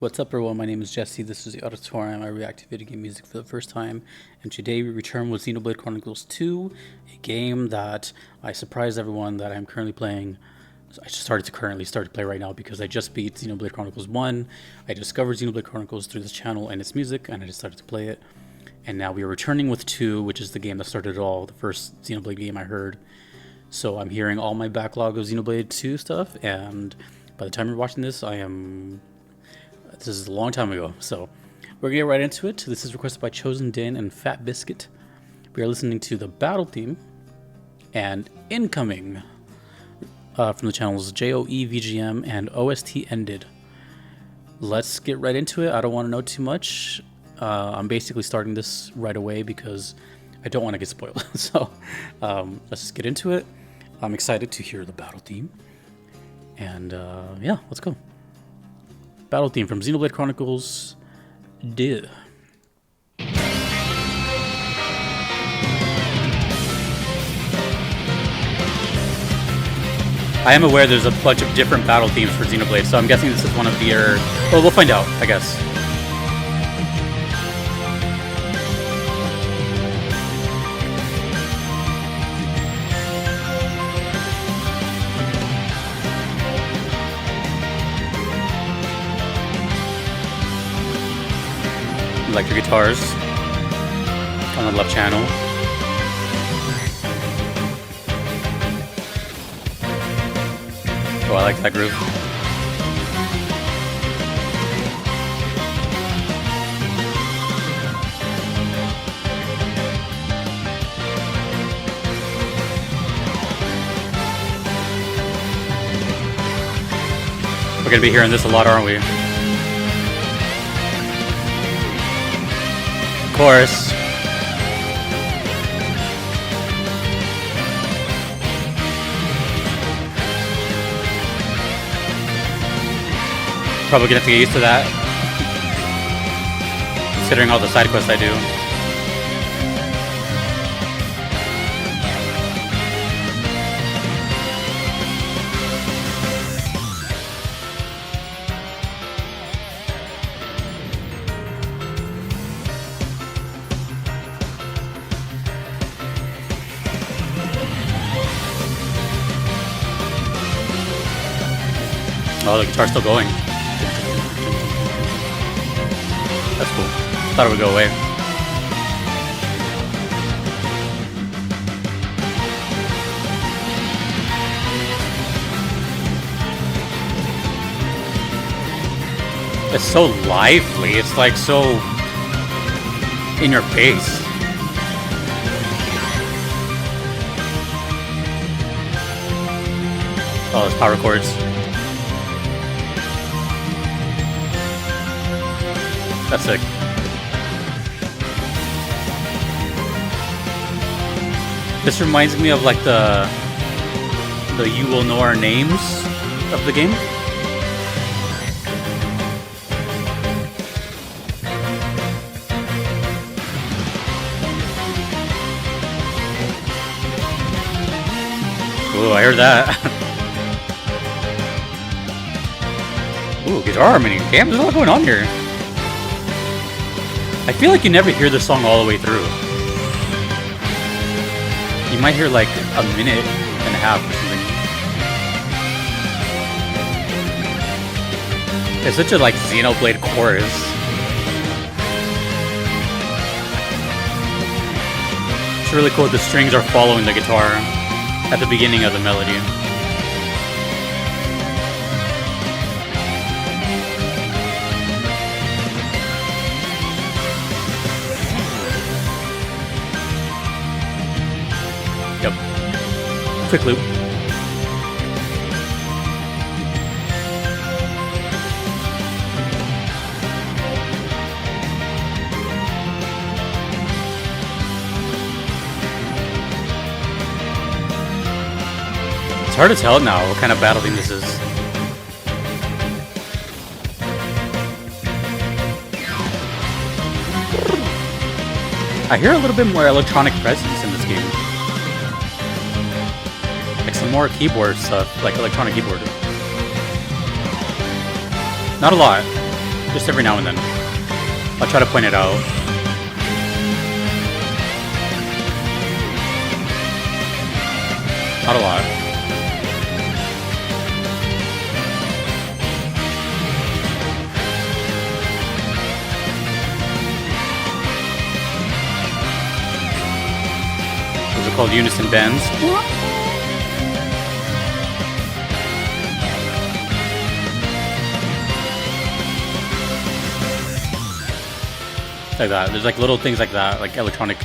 What's up, everyone? My name is Jesse. This is the Auditorium. I react to video game music for the first time, and today we return with Xenoblade Chronicles 2, a game that I surprised everyone that I'm currently playing. I just started to play right now because I just beat Xenoblade Chronicles 1. I discovered Xenoblade Chronicles through this channel and its music, and I decided to play it. And now we are returning with 2, which is the game that started it all, the first Xenoblade game I heard. So I'm hearing all my backlog of Xenoblade 2 stuff, and by the time you're watching this, this is a long time ago, so we're gonna get right into it. This is requested by Chosen Din and Fat Biscuit. We are listening to the battle theme and incoming from the channels JOEVGM and OST Ended. Let's get right into it. I don't want to know too much. I'm basically starting this right away because I don't want to get spoiled. So let's just get into it. I'm excited to hear the battle theme, and yeah, let's go. Battle theme from Xenoblade Chronicles 2. I am aware there's a bunch of different battle themes for Xenoblade, so I'm guessing this is one of the well, we'll find out, I guess. Electric guitars on the left channel. Oh, I like that groove. We're gonna be hearing this a lot, aren't we? Chorus. Probably gonna have to get used to that, considering all the side quests I do. Oh, the guitar's still going. That's cool. Thought it would go away. It's so lively. It's like so in your face. Oh, those power chords. That's sick. This reminds me of like the You Will Know Our Names of the game. Ooh, I heard that. Ooh, guitar harmony. Damn, there's a lot going on here. I feel like you never hear the song all the way through. You might hear like a minute and a half or something. It's such a like Xenoblade chorus. It's really cool. The strings are following the guitar at the beginning of the melody. Yep. Quick loop. It's hard to tell now what kind of battle theme this is. I hear a little bit more electronic presence in this game. Like some more keyboard stuff, like electronic keyboard. Not a lot. Just every now and then. I'll try to point it out. Not a lot. Those are called unison bends. Like that. There's like little things like that, like electronic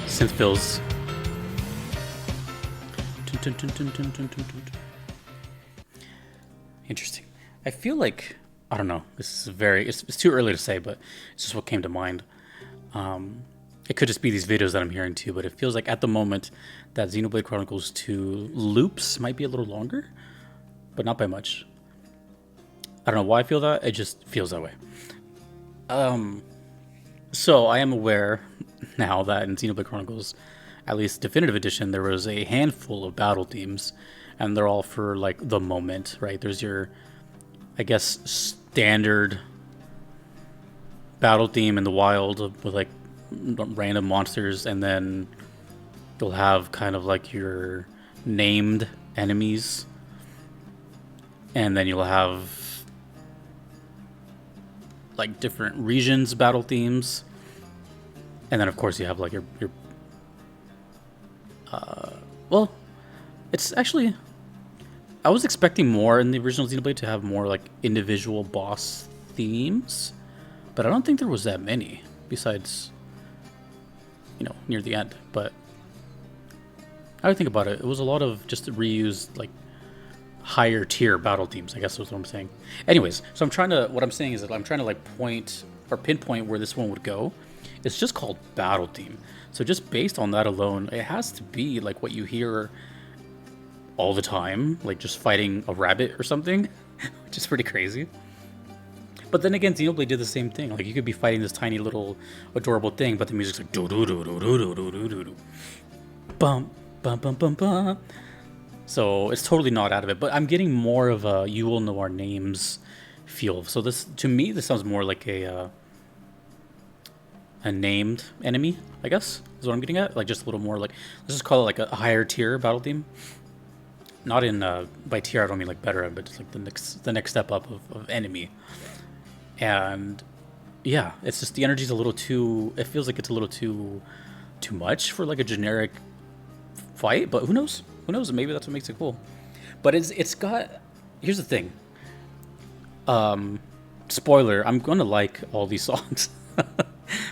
synth fills. Interesting. I feel like, I don't know, this is it's too early to say, but it's just what came to mind. It could just be these videos that I'm hearing too, but it feels like at the moment that Xenoblade Chronicles 2 loops might be a little longer, but not by much. I don't know why I feel that, it just feels that way. So I am aware now that in Xenoblade Chronicles, at least Definitive Edition, there was a handful of battle themes, and they're all for like the moment, right? There's your, I guess, standard battle theme in the wild with like random monsters, and then you'll have kind of like your named enemies, and then you'll have like different regions battle themes, and then of course you have like your well, it's actually, I was expecting more in the original Xenoblade to have more like individual boss themes, but I don't think there was that many besides, you know, near the end. But I would think about it, it was a lot of just reused like higher tier battle themes, I guess is what I'm saying. Anyways, so what I'm saying is that I'm trying to like point or pinpoint where this one would go. It's just called battle theme. So just based on that alone, it has to be like what you hear all the time, like just fighting a rabbit or something, which is pretty crazy. But then again, Xenoblade did the same thing. Like you could be fighting this tiny little adorable thing, but the music's like do do do do do do do do do, bum bum bum bum bum. So it's totally not out of it, but I'm getting more of a "You Will Know Our Names" feel. So this, to me, this sounds more like a named enemy, I guess, is what I'm getting at. Like just a little more like, let's just call it like a higher tier battle theme. Not in by tier, I don't mean like better, but just like the next step up of enemy. And yeah, it's just the energy's a little too. It feels like it's a little too much for like a generic fight, but who knows? Who knows? Maybe that's what makes it cool. But it's got. Here's the thing. Spoiler: I'm gonna like all these songs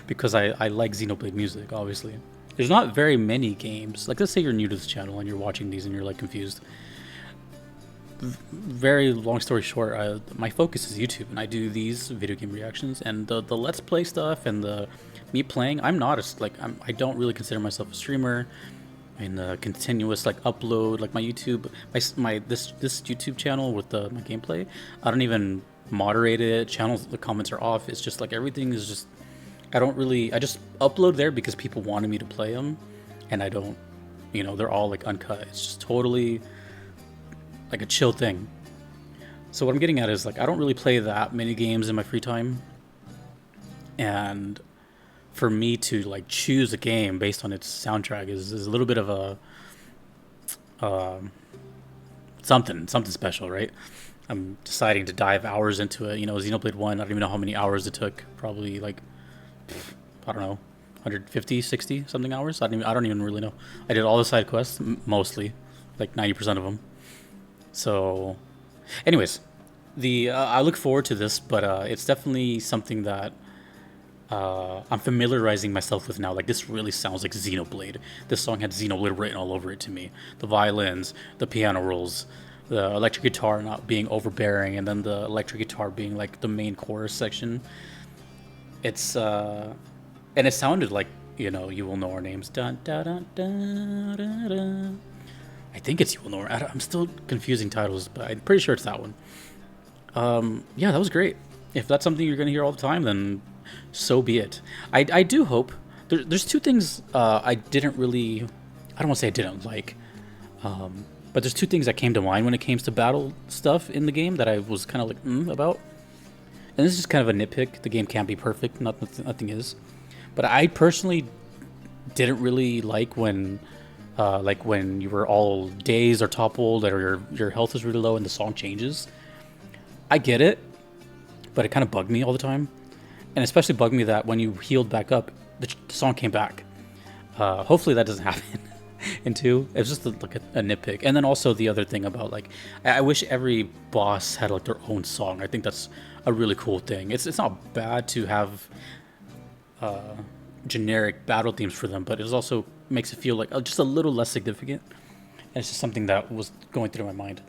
because I like Xenoblade music. Obviously, there's not very many games. Like, let's say you're new to this channel and you're watching these and you're like confused. Very long story short, my focus is YouTube, and I do these video game reactions and the Let's Play stuff and the me playing. I'm not I don't really consider myself a streamer. And continuous like upload, like my YouTube, this YouTube channel with my gameplay. I don't even moderate it. The comments are off. It's just like everything is just. I just upload there because people wanted me to play them, and I don't. You know, they're all like uncut. It's just totally like a chill thing. So what I'm getting at is like I don't really play that many games in my free time, and for me to like choose a game based on its soundtrack is a little bit of a something special, right? I'm deciding to dive hours into it. You know, Xenoblade 1, I don't even know how many hours it took. Probably like, I don't know, 150, 60 something hours. I don't even really know. I did all the side quests, mostly, like 90% of them. So, anyways, I look forward to this, but it's definitely something that I'm familiarizing myself with now. Like, this really sounds like Xenoblade. This song had Xenoblade written all over it to me. The violins, the piano rolls, the electric guitar not being overbearing, and then the electric guitar being like the main chorus section. It's and it sounded like, you know, You Will Know Our Names. Dun, dun, dun, dun, dun, dun. I think it's You Will Know Our. I'm still confusing titles, but I'm pretty sure it's that one. Yeah, that was great. If that's something you're gonna hear all the time, then so be it. I do hope there's two things I don't want to say I didn't like, but there's two things that came to mind when it came to battle stuff in the game that I was kind of like about. and this is kind of a nitpick. The game can't be perfect. Nothing is. But I personally didn't really like when you were all dazed or toppled, or your health is really low and the song changes. I get it, but it kind of bugged me all the time, and especially bugged me that when you healed back up, the song came back. Hopefully that doesn't happen in 2. It's just like a nitpick. And then also the other thing about, like, I wish every boss had like their own song. I think that's a really cool thing. It's not bad to have generic battle themes for them, but it also makes it feel like just a little less significant. And it's just something that was going through my mind.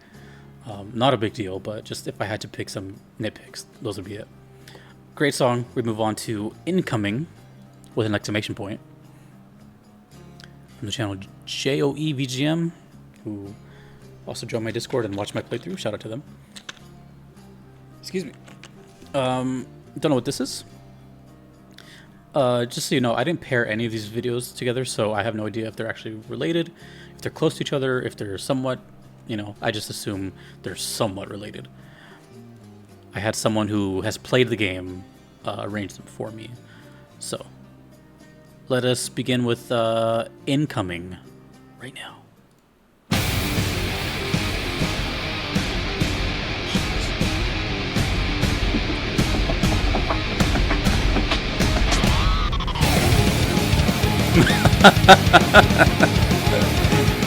Not a big deal, but just if I had to pick some nitpicks, those would be it. Great song. We move on to Incoming with an exclamation point. From the channel JoeVGM, who also joined my Discord and watched my playthrough. Shout out to them. Excuse me. Don't know what this is. Just so you know, I didn't pair any of these videos together, so I have no idea if they're actually related, if they're close to each other, if they're somewhat, I just assume they're somewhat related. I had someone who has played the game arrange them for me. So, let us begin with Incoming right now.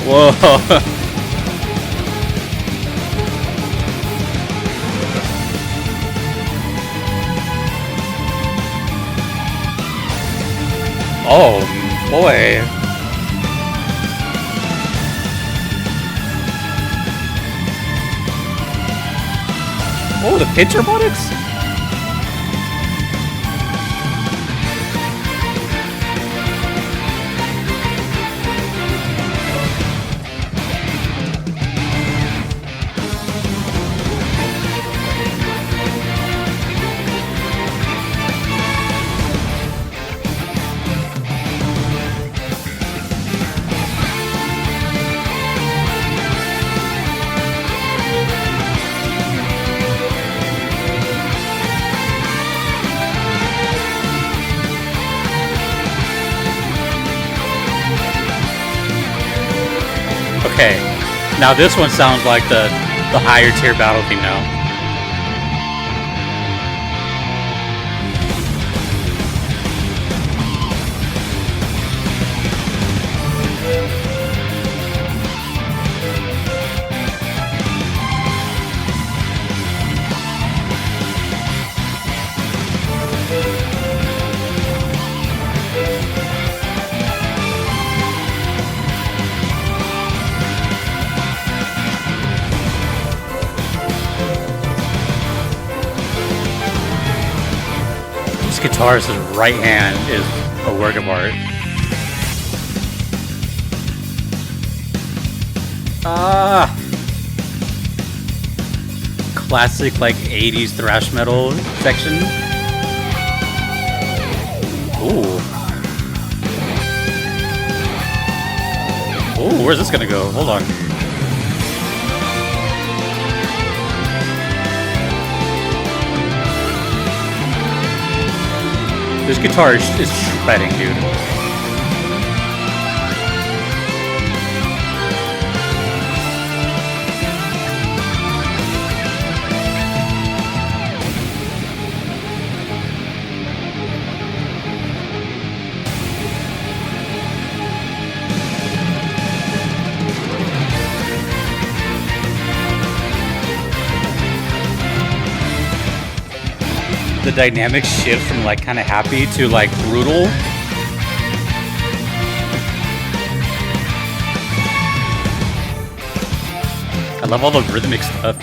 Whoa. Oh boy. Oh, the pitch robotics? Okay, now this one sounds like the higher tier battle theme now. Guitarist's right hand is a work of art. Classic, like, 80s thrash metal section. Ooh. Ooh, where's this gonna go? Hold on. This guitar is shredding, dude. The dynamic shift from like kind of happy to like brutal. I love all the rhythmic stuff.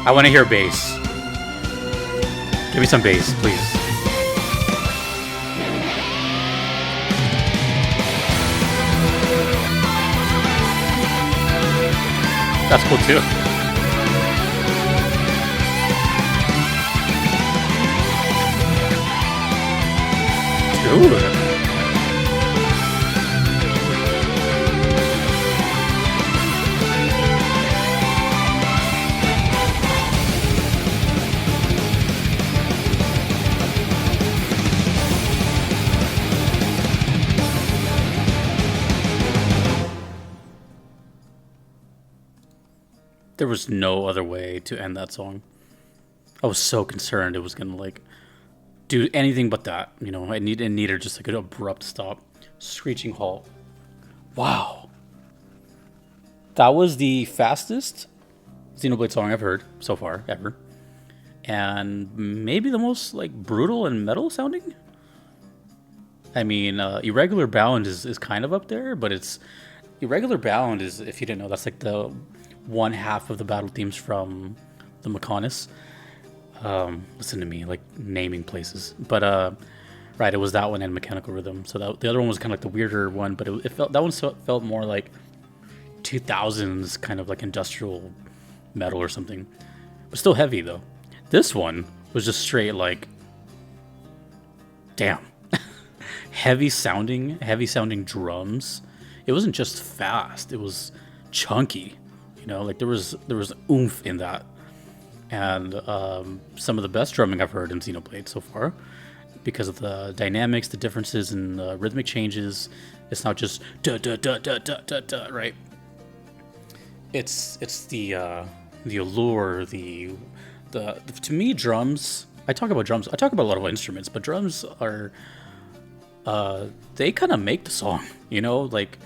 I want to hear bass. Give me some bass, please. That's cool too. Dude. There was no other way to end that song. I was so concerned it was gonna like do anything but that. You know, it needed just like an abrupt stop, screeching halt. Wow, that was the fastest Xenoblade song I've heard so far ever, and maybe the most like brutal and metal sounding. I mean, Irregular Bound is kind of up there, but it's Irregular Bound is, if you didn't know, that's like the one half of the battle themes from the Mechonis. Listen to me, like naming places, but right, it was that one and Mechanical Rhythm. So that the other one was kind of like the weirder one, but it felt that one felt more like 2000s kind of like industrial metal or something, but still heavy though. This one was just straight like, damn, heavy sounding drums. It wasn't just fast; it was chunky. You know, like there was oomph in that, and some of the best drumming I've heard in Xenoblade so far, because of the dynamics, the differences in rhythmic changes. It's not just da da da da da da da, right? It's the allure, the to me drums. I talk about drums. I talk about a lot of instruments, but drums are they kind of make the song. You know, like.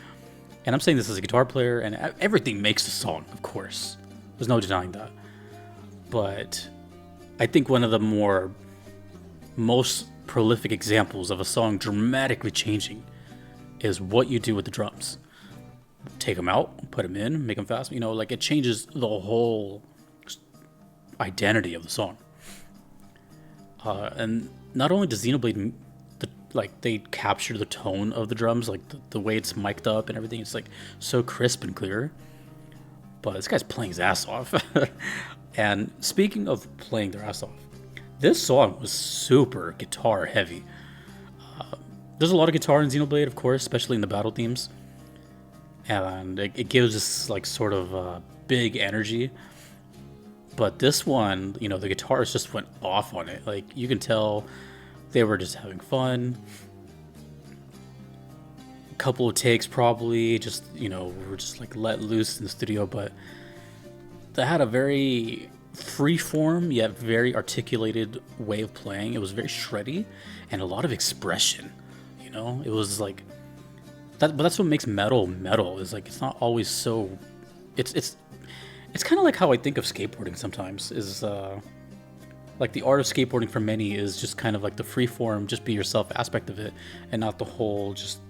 And I'm saying this as a guitar player, and everything makes a song, of course. There's no denying that. But I think one of the most prolific examples of a song dramatically changing is what you do with the drums. Take them out, put them in, make them fast. You know, like it changes the whole identity of the song. And not only does Xenoblade like they capture the tone of the drums, like the way it's mic'd up and everything. It's like so crisp and clear. But this guy's playing his ass off. And speaking of playing their ass off, this song was super guitar heavy. There's a lot of guitar in Xenoblade, of course, especially in the battle themes, and it gives this like sort of big energy. But this one, you know, the guitars just went off on it. Like you can tell. They were just having fun. A couple of takes probably, just, you know, were just like let loose in the studio, but they had a very free-form yet very articulated way of playing. It was very shreddy and a lot of expression, you know? It was like that, but that's what makes metal is like it's not always so it's kind of like how I think of skateboarding sometimes is like the art of skateboarding for many is just kind of like the free form, just be yourself aspect of it, and not the whole just,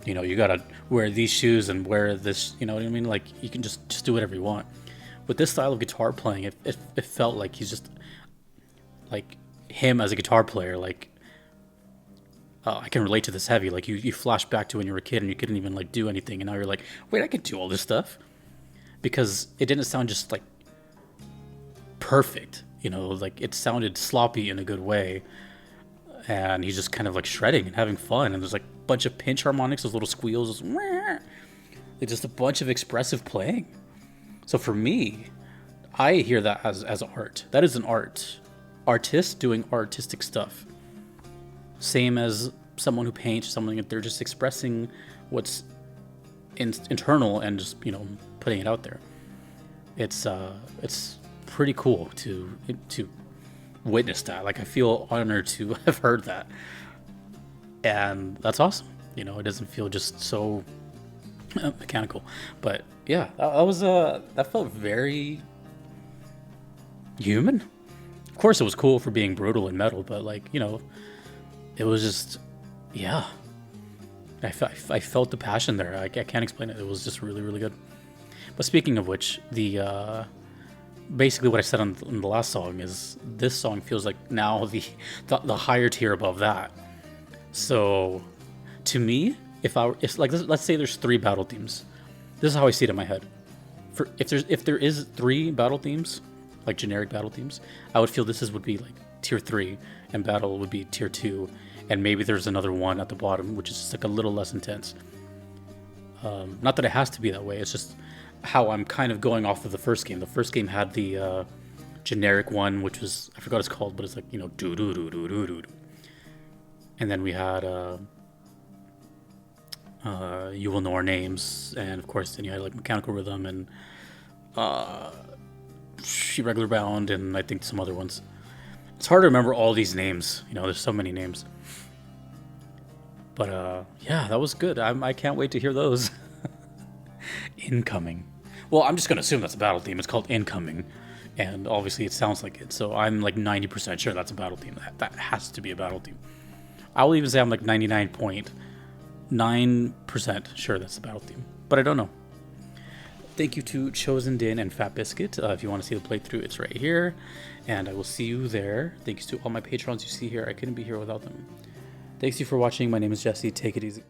you know, you gotta wear these shoes and wear this, you know what I mean? Like you can just do whatever you want. With this style of guitar playing, it felt like he's just like him as a guitar player. Like I can relate to this heavy. Like you flash back to when you were a kid and you couldn't even like do anything, and now you're like, wait, I can do all this stuff, because it didn't sound just like perfect. You know, like it sounded sloppy in a good way, and he's just kind of like shredding and having fun. And there's like a bunch of pinch harmonics, those little squeals, just a bunch of expressive playing. So for me, I hear that as art. That is an art. Artists doing artistic stuff. Same as someone who paints, someone that they're just expressing what's internal and just, you know, putting it out there. It's pretty cool to witness that. Like I feel honored to have heard that, and that's awesome. You know, it doesn't feel just so mechanical. But yeah, that felt very human. Of course, it was cool for being brutal and metal, but like, you know, it was just, yeah. I felt the passion there. I can't explain it. It was just really, really good. But speaking of which, the basically what I said on the last song is this song feels like now the higher tier above that. So to me, if like let's say there's 3 battle themes, this is how I see it in my head. If there is 3 battle themes, like generic battle themes, I would feel would be like tier 3 and battle would be tier 2, and maybe there's another one at the bottom, which is just like a little less intense. Not that it has to be that way. It's just how I'm kind of going off of the first game. The first game had the generic one, which was, I forgot what it's called, but it's like, you know, do do do do do do. And then we had You Will Know Our Names, and of course then you had like Mechanical Rhythm and Regular Bound, and I think some other ones. It's hard to remember all these names. You know, there's so many names. But yeah, that was good. I can't wait to hear those. Incoming. Well, I'm just gonna assume that's a battle theme. It's called Incoming, and obviously it sounds like it. So I'm like 90% sure that's a battle theme. That has to be a battle theme. I will even say I'm like 99.9% sure that's a battle theme, but I don't know. Thank you to Chosen Din and Fat Biscuit. If you want to see the playthrough, it's right here, and I will see you there. Thanks to all my patrons you see here. I couldn't be here without them. Thanks you for watching. My name is Jesse. Take it easy.